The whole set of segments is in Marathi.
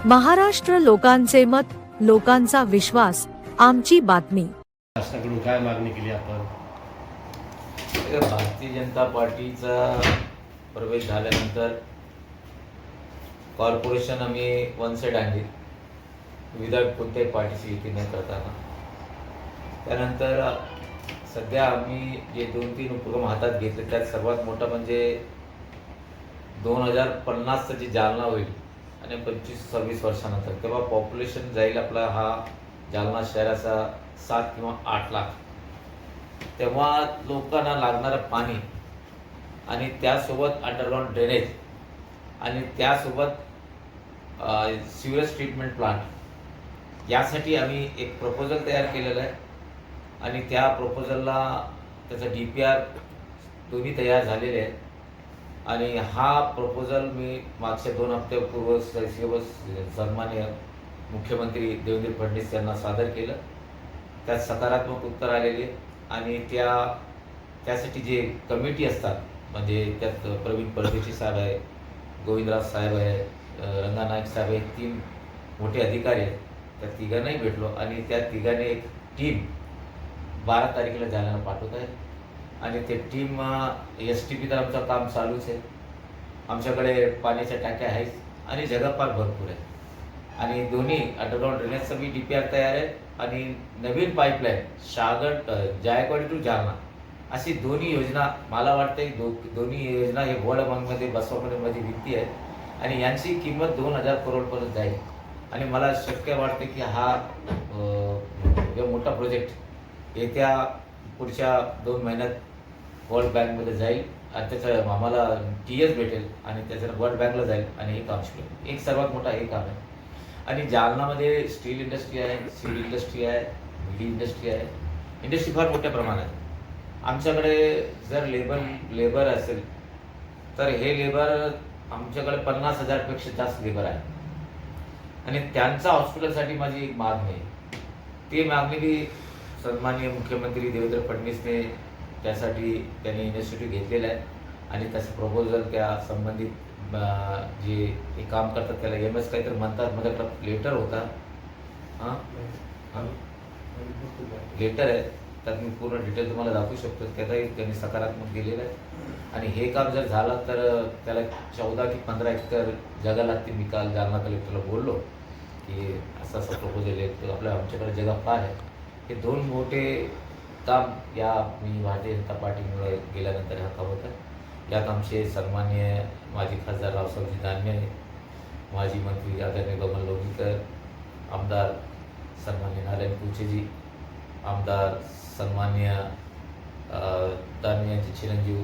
महाराष्ट्र लोकांचे मत, लोकांचा विश्वास, आमची बातमी. शासनाकडून काय मागणी केली आपण? भारतीय जनता पार्टीचा प्रवेश झाल्यानंतर कॉर्पोरेशन आम्ही वन साइड आणली विदाउट कोणत्याही पार्टीची युती न करताना. त्यानंतर सध्या आम्ही जे 2-3 उपक्रम हातात घेतले त्यात सर्वात मोठा म्हणजे 2050चं जे जालना होईल आणि 25-26 वर्षानंतर तेव्हा पॉप्युलेशन जाईल आपला हा जालना शहराचा 7 किंवा 8 लाख. तेव्हा लोकांना लागणारं पाणी आणि त्यासोबत अंडरग्राउंड ड्रेनेज आणि त्यासोबत सिवेज ट्रीटमेंट प्लांट यासाठी आम्ही एक प्रपोजल तयार केलेलं आहे आणि त्या प्रपोजलला त्याचा DPR दोन्ही तयार झालेले आहे आणि हा प्रपोजल मी मागच्या 2 हप्त्यापूर्वी सन्माननीय मुख्यमंत्री देवेंद्र फडणवीस यांना सादर केलं. त्यात सकारात्मक उत्तर आलेले आणि त्यासाठी जे कमिटी असतात म्हणजे त्यात प्रवीण परदेशी साहेब आहे, गोविंदराज साहेब आहे, रंगा नाईक साहेब आहे, 3 मोठे अधिकारी आहेत. त्या तिघांनाही भेटलो आणि त्या तिघांनी एक टीम 12 तारखेला जालन्याला पाठवत आहे आणि ते टीम STP तर आमचं काम चालूच आहे. आमच्याकडे पाण्याच्या टाक्या आहेत आणि जगपाल भरपूर आहे आणि दोन्ही अंडरग्राउंड ड्रेनेजचा बी DPR तयार आहे आणि नवीन पाईपलाईन शहागड जायकवाडी टू जालना अशी दोन्ही योजना मला वाटते दोन्ही योजना हे वर्ल्ड बँकमध्ये बसवामध्ये विनंती आहे आणि यांची किंमत 2000 करोडपर्यंत जाईल आणि मला शक्य वाटते की हा मोठा प्रोजेक्ट येत्या पुढच्या 2 महिन्यात वर्ल्ड बँकमध्ये जाईल आणि त्याचं आम्हाला TS भेटेल आणि त्याचं वर्ल्ड बँकला जाईल आणि हे काम शिकेल. एक सर्वात मोठा हे काम आहे आणि जालनामध्ये स्टील इंडस्ट्री आहे, सिव्हिल इंडस्ट्री आहे, विडी इंडस्ट्री आहे. इंडस्ट्री फार मोठ्या प्रमाणात. आमच्याकडे जर लेबर असेल तर हे लेबर आमच्याकडे 50,000पेक्षा जास्त लेबर आहे आणि त्यांचा हॉस्पिटलसाठी माझी एक मागणी आहे. ती मागणी मी सन्माननीय मुख्यमंत्री देवेंद्र फडणवीसने त्यासाठी त्यांनी इनिशिएटिव्ह घेतलेला आहे आणि त्याचं प्रपोजल त्या संबंधित जे हे काम करतात त्याला MS काहीतरी म्हणतात. माझ्याकडं लेटर होता लेटर आहे त्यात मी पूर्ण डिटेल तुम्हाला दाखवू शकतो. त्याचाही त्यांनी सकारात्मक दिलेलं आहे आणि हे काम जर झालं तर त्याला 14 की 15 एकर जागा लागतील. मी काल जालना कलेक्टरला बोललो की असं प्रपोजल आहे तर आमच्याकडे जागा फार आहे. हे 2 मोठे काम या मी भारतीय जनता पार्टीमुळे गेल्यानंतर हा काम होता. यात आमचे सन्माननीय माजी खासदार रावसाहेबजी दानवे, माजी मंत्री आदरणीय बबन लोणीकर, आमदार सन्माननीय नारायण कुचेजी, आमदार सन्माननीय दानवे यांचे चिरंजीव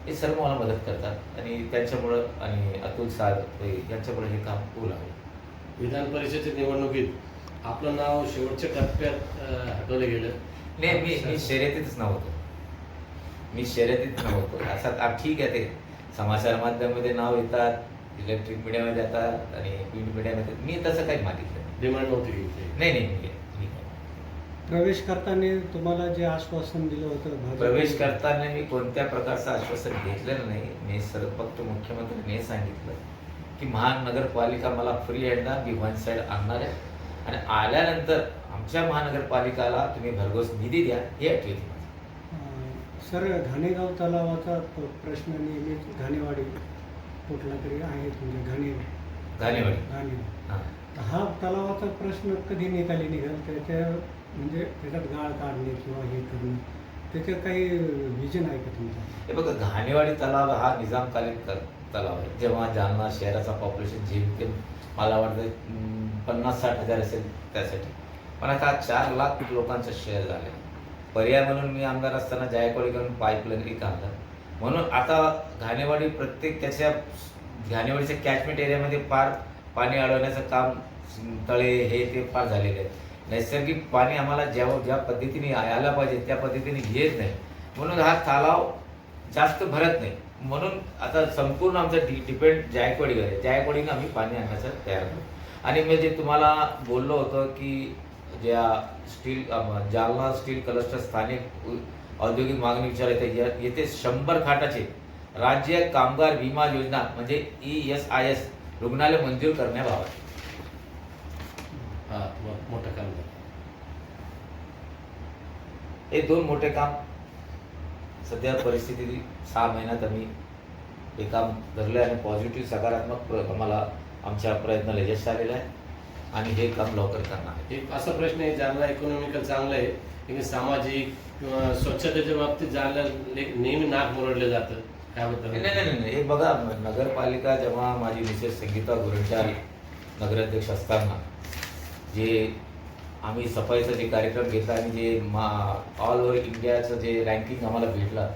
हे सर्व मला मदत करतात आणि त्यांच्यामुळं आणि अतुल साहेब यांच्यामुळे हे काम होऊ लागलं. विधान परिषदेच्या निवडणुकीत आपलं नाव शेवटच्या टप्प्यात हटवलं गेलं. नाही, मी शर्यतीतच नव्हतो. असं ठीक आहे. ते समाचार माध्यमामध्ये नाव येतात, इलेक्ट्रिक मीडियामध्ये येतात आणि प्रिंट मीडियामध्ये. मी तसं काही मागितलं डिमांड नव्हती. नाही. प्रवेश करताना तुम्हाला जे आश्वासन दिलं होतं प्रवेश करताना मी कोणत्या प्रकारचं आश्वासन घेतलेलं नाही. मी फक्त मुख्यमंत्र्यांनी सांगितलं की महानगरपालिका मला फ्री हँडना मी वन साइड आणणार आहे आणि आल्यानंतर आमच्या महानगरपालिकाला तुम्ही भरघोस निधी द्या हे अटकेल. सर, घाणेगाव तलावाचा प्रश्न नेहमीच घाणेवाडी कुठला तरी आहे तुमच्या घाणेवाडी हा तलावाचा प्रश्न कधी निकाली निघाल? म्हणजे त्याच्यात गाळ काढणे किंवा हे करणे त्याचं काही विजन आहे का तुमचं? हे बघा, घाणेवाडी तलाव हा निजामकालीन तलाव आहे. जेव्हा जालना शहराचा पॉप्युलेशन जेमतेम मला वाटतं 50-60 हजार असेल त्यासाठी, पण आता 4 लाख लोकांचं शहर झालं. पर्याय म्हणून मी आमदार असताना जायकवाडीकडून पाईपलाईन एक आणलं म्हणून आता घाणेवाडी प्रत्येक त्याच्या घाणेवाडीच्या कॅचमेंट एरियामध्ये फार पाणी अडवण्याचं काम तळे हे ते फार झालेले आहे. नैसर्गिक पाणी आम्हाला ज्या पद्धतीने यायला पाहिजे त्या पद्धतीने येत नाही म्हणून हा तलाव जास्त भरत नाही. म्हणून आता संपूर्ण आमचा डिपेंड जायकवाडीवर आहे. जायकवाडीनं आम्ही पाणी आणण्याचं तयार करतो आणि मी जे तुम्हाला बोललो होतो की ज्या जालना स्टील क्लस्टर स्थानिक औद्योगिक मागणी विचारायचं येथे 100 खाटाचे राज्य कामगार विमा योजना म्हणजे ESIS रुग्णालय मंजूर करण्याबाबत हे 2 मोठे काम सध्या परिस्थिती 6 महिन्यात आम्ही हे काम धरले आणि पॉझिटिव्ह सकारात्मक आम्हाला आमच्या प्रयत्नाला यश आलेलं आहे आणि हे काम लवकर करणार आहे. एक असा प्रश्न आहे, जालना इकॉनॉमिकल चांगलं आहे, लेकिन सामाजिक किंवा स्वच्छतेच्या बाबतीत जालना नेहमी नाक मुरडलं जातं. त्याबद्दल नाही. हे बघा, नगरपालिका जेव्हा माझी मिसेस संगीता गोरंट्याल नगराध्यक्ष असताना जे आम्ही सफाईचा जे कार्यक्रम घेतला आणि जे ऑल ओव्हर इंडियाचं जे रँकिंग आम्हाला भेटलं,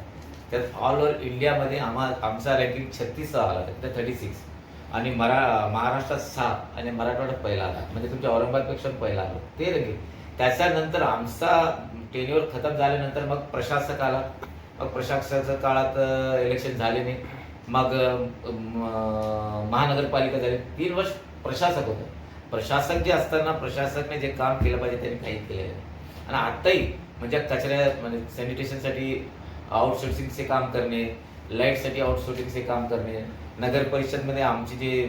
त्यात ऑल ओव्हर इंडियामध्ये आमचा रँकिंग 36 आला, त्यात 36 आणि महाराष्ट्रात 7 आणि मराठवाड्यात पहिला आला, म्हणजे तुमच्या औरंगाबादपेक्षा पहिला आला ते रँकिंग. त्याच्यानंतर आमचा टेन्युअर खतम झाल्यानंतर मग प्रशासक आला. मग प्रशासकाच्या काळात इलेक्शन झाले नाही, मग महानगरपालिका झाली. 3 वर्ष प्रशासक होतं. प्रशासक जे असताना प्रशासकने जे काम केलं पाहिजे त्यांनी काही केलेलं नाही. आणि आत्ताही म्हणजे म्हणजे सॅनिटेशनसाठी आउटसोर्सिंगचे काम करणे, लाईटसाठी आउटसोर्सिंगचे काम करणे, नगर परिषदमध्ये आमची जे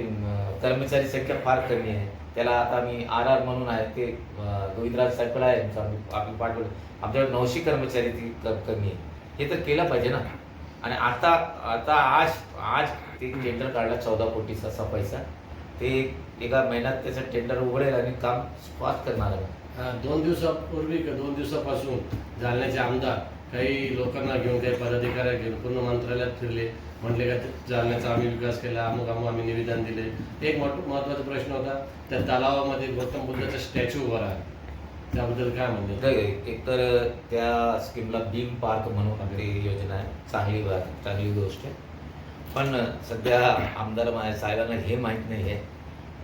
कर्मचारी संख्या फार कमी आहे, त्याला आता आम्ही RR म्हणून आहे ते गोविंदराज साहेबकडे आहे, आम्ही पाठवलं. आमच्याकडे 900 कर्मचारी ती कमी आहे. हे तर केलं पाहिजे ना. आणि आता आज ते टेंडर काढला 14 कोटीचा सफाईचा. ते एका महिन्यात त्याचं टेंडर उघडेल आणि काम फास्ट करणार आहे. 2 दिवसापूर्वी का 2 दिवसापासून जालन्याचे आमदार काही लोकांना घेऊन, काही पदाधिकाऱ्या घेऊन पूर्ण मंत्रालयात फिरले, म्हटले का जालन्याचा आम्ही विकास केला, अमुक आम्ही निवेदन दिले. एक महत्त्वाचा प्रश्न होता, त्या तलावामध्ये गौतम बुद्धाचा स्टॅच्यू उभा आहे, त्याबद्दल काय म्हणते? एकतर त्या स्कीमला बीम पार्क म्हणून आपली योजना आहे, चांगली गोष्ट आहे. पण सध्या आमदार साहेबांना हे माहीत नाही आहे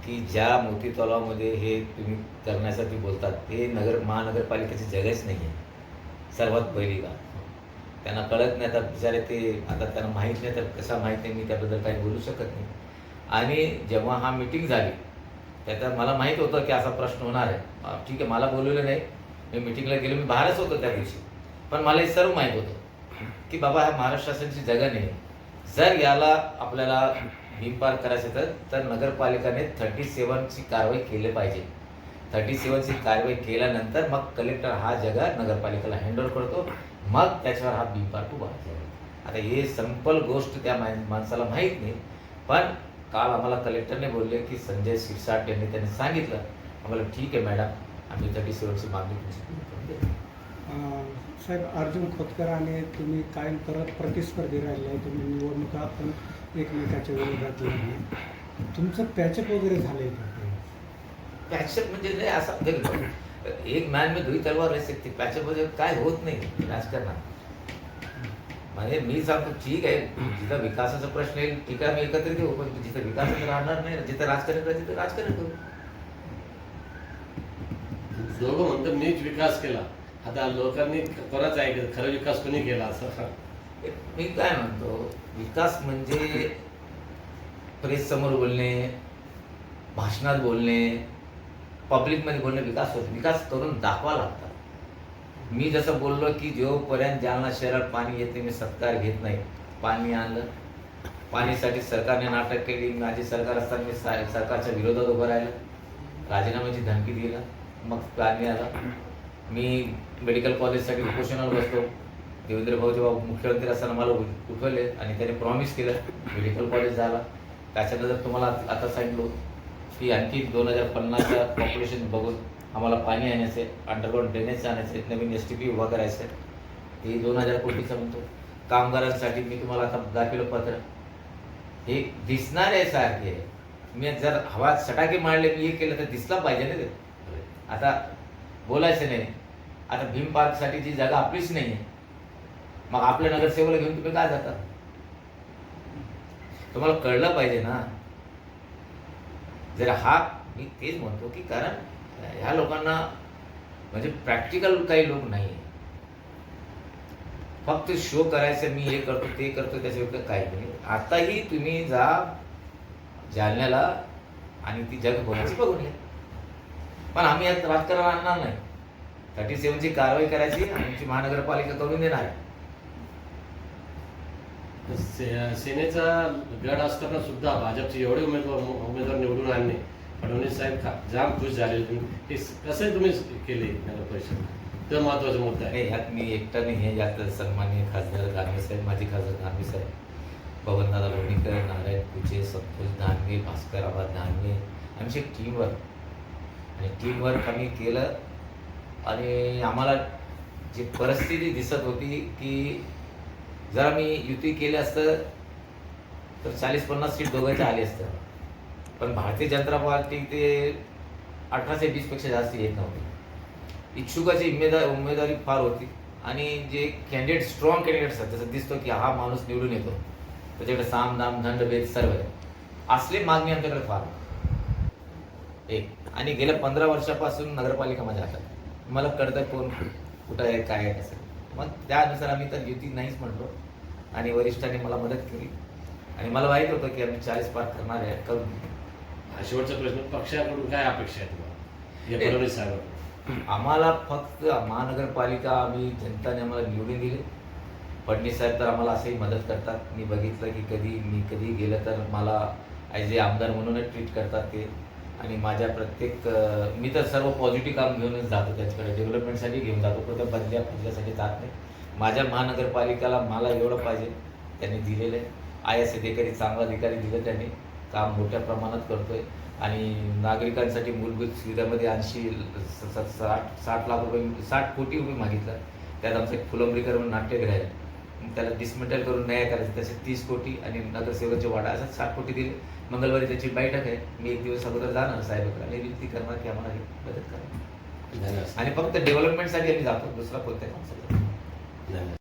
की ज्या मोती तलावामध्ये हे तुम्ही करण्यासाठी बोलतात ते महानगरपालिकेची जगच नाही आहे. सर्वात पहिली का त्यांना कळत नाही. आता बिचारे ते आता त्यांना माहीत नाही, तर कसा माहीत नाही, मी त्याबद्दल काही बोलू शकत नाही. आणि जेव्हा हा मीटिंग झाली त्याच्यात मला माहीत होतं की असा प्रश्न होणार आहे. ठीक आहे, मला बोलवलं नाही, मी मीटिंगला गेलो, मी बाहेरच होतो त्या दिवशी. पण मला हे सर्व माहीत होतं की बाबा हा महाराष्ट्र शासनाची जागा नाही. जर याला आपल्याला भीमपार करायचं तर नगरपालिकाने 37ची कारवाई केली पाहिजे. 37ची कारवाई केल्यानंतर मग कलेक्टर हा जागा नगरपालिकेला हँडओव्हर करतो, मग त्याच्यावर हा भीमपार्क उभा राहतो. आता हे सिंपल गोष्ट त्या माणसाला माहीत नाही. पण काल आम्हाला कलेक्टरने बोलले की संजय शिरसाट यांनी त्यांनी सांगितलं आम्हाला, ठीक आहे मॅडम, आम्ही 37ची मागणी तुमची पूर्ण करून देतो. साहेब, अर्जुन खोतकर आणि तुम्ही कायम परत प्रतिस्पर्धी राहिले आहे. तुम्ही निवडणुका पण एकमेकाच्या विरोधात लढले. तुमचं पॅचअप वगैरे झालंय का? पॅचअप म्हणजे नाही असं एक मॅन में 2 तलवार रह सकती. पॅचअप वगैरे काय होत नाही राजकारणात. म्हणजे मी सांगतो ठीक आहे, जिथं विकासाचा प्रश्न येईल ठीक आहे, आम्ही एकत्रित येऊ, पण जिथं विकासाचं राहणार नाही, जिथं राजकारण करायचं तिथं राजकारण करू. दोघं म्हणतात मीच विकास केला. आता लोकांनी कोणाच ऐकलं, खरं विकास कोणी केला असं? मी काय म्हणतो, विकास म्हणजे प्रेस समोर बोलणे, भाषणात बोलणे, पब्लिकमध्ये बोलणे विकास होतो. विकास करून दाखवा लागतात. मी जसं बोललो की जोपर्यंत जालना शहरात पाणी येते मी सत्कार घेत नाही. पाणी आणलं, पाणीसाठी सरकारने नाटक केली. माझी सरकार असताना मी सरकारच्या विरोधात उभं राहिलं, राजीनाम्याची धमकी दिला, मग पाणी आलं. मी मेडिकल कॉलेजसाठी उपोषणाला बसतो. देवेंद्र भाऊ जेव्हा मुख्यमंत्री असताना मला उठवले आणि त्याने प्रॉमिस केलं, मेडिकल कॉलेज झाला. त्याच्यानंतर तुम्हाला आता सांगितलं की आणखी 2050च्या पॉप्युलेशन बघून आम्हाला पाणी आणायचं आहे, अंडरग्राऊंड ड्रेनेज आणायचं आहे, नवीन STP उभा करायचं आहे. ते 2000 कोटीचं म्हणतो. कामगारांसाठी मी तुम्हाला आता दाखवलं पत्र, हे दिसणार आहे सारखे. मी जर हवा सटाके मारले, मी हे केलं तर दिसला पाहिजे ना ते. आता बोलायचं नाही. आता भीम पार्कसाठी जी जागा आपलीच नाही आहे, मग आपल्या नगरसेवकाला घेऊन तुम्ही काय जाता? तुम्हाला कळलं पाहिजे ना. जर हा मी तेच म्हणतो की कारण ह्या लोकांना म्हणजे प्रॅक्टिकल काही लोक नाही, फक्त शो करायचं, मी हे करतो ते करतो, त्याच्या काही नाही. आताही तुम्ही जा जालन्याला आणि ती जग होण्याची बघून घ्या. पण आम्ही यात राजकारण आणणार नाही. 37ची कारवाई करायची, आमची महानगरपालिका करून देणार आहे. सेनेचा गड असताना सुद्धा भाजपचे एवढे उमेदवार निवडून आणणे, फडणवीस साहेब जाम खुश झाले. कसं तुम्ही केले नगर परिषद? तो महत्वाचा मुद्दा आहे. नाही, यात मी एकटा नाही आहे. यात सन्माननीय खासदार दानवे साहेब, माजी खासदार दानवे साहेब, पवनदादा लोणीकर, नारायण कुचे, संतोष दानवे, भास्कर आबा दानवे, आमची टीमवर्क आणि टीमवर्क आम्ही केलं. आणि आम्हाला जी परिस्थिती दिसत होती की जर आम्ही युती केली असतं तर 40-50 सीट दोघांच्या आली असतं, पण भारतीय जनता पार्टी ते 18 20 पेक्षा जास्त येत नव्हती. इच्छुकाची उमेदवारी फार होती आणि जे कॅन्डिडेट स्ट्रॉंग कॅन्डिडेट असतात, जसं दिसतो की हा माणूस निवडून येतो, त्याच्याकडे साम दाम दंड भेद सर्व आहे, असली मागणी आमच्याकडे फार एक. आणि गेल्या 15 वर्षापासून नगरपालिका माझ्या हातात, मला कळतं कोण कुठं आहे काय आहे कसं. मग त्यानुसार आम्ही तर युती नाहीच म्हटलो आणि वरिष्ठांनी मला मदत केली आणि मला माहीत होतं की आम्ही 40 पार करणार आहे, करून. हा शेवटचा प्रश्न, पक्षाकडून काय अपेक्षा आहे तुम्हाला या फडणवीस साहेबांकडून? आम्हाला फक्त महानगरपालिका आम्ही जनताने आम्हाला निवडून दिली. फडणवीस साहेब तर आम्हाला असंही मदत करतात. मी बघितलं की मी कधी गेलं तर मला ॲज ए आमदार म्हणूनच ट्रीट करतात ते. आणि माझ्या प्रत्येक मी तर सर्व पॉझिटिव्ह काम घेऊनच जातो त्यांच्याकडे, डेव्हलपमेंटसाठी घेऊन जातो, कुठं बदल्यासाठी जात नाही. माझ्या महानगरपालिकाला मला एवढं पाहिजे त्यांनी दिलेलं आहे. IAS अधिकारी, चांगला अधिकारी दिलं त्यांनी, काम मोठ्या प्रमाणात करतोय. आणि नागरिकांसाठी मूलभूत सुविधामध्ये 60 लाख रुपये, 60 कोटी रुपये मागितलं. त्यात आमचं एक फुलंब्रीकर म्हणून नाट्यगृह आहे, त्याला डिसमेंटल करून न्याय करायचं, तसे 30 कोटी आणि नगरसेवकाचे वाडा, असं 60 कोटी दिले. मंगळवारी त्याची बैठक आहे, मी एक दिवस अगोदर जाणार साहेबांकडे आणि विनंती करणार की आम्हाला मदत करा. धन्यवाद. आणि फक्त डेव्हलपमेंटसाठी आम्ही जातो, दुसरा कोणत्या कामासाठी. धन्यवाद.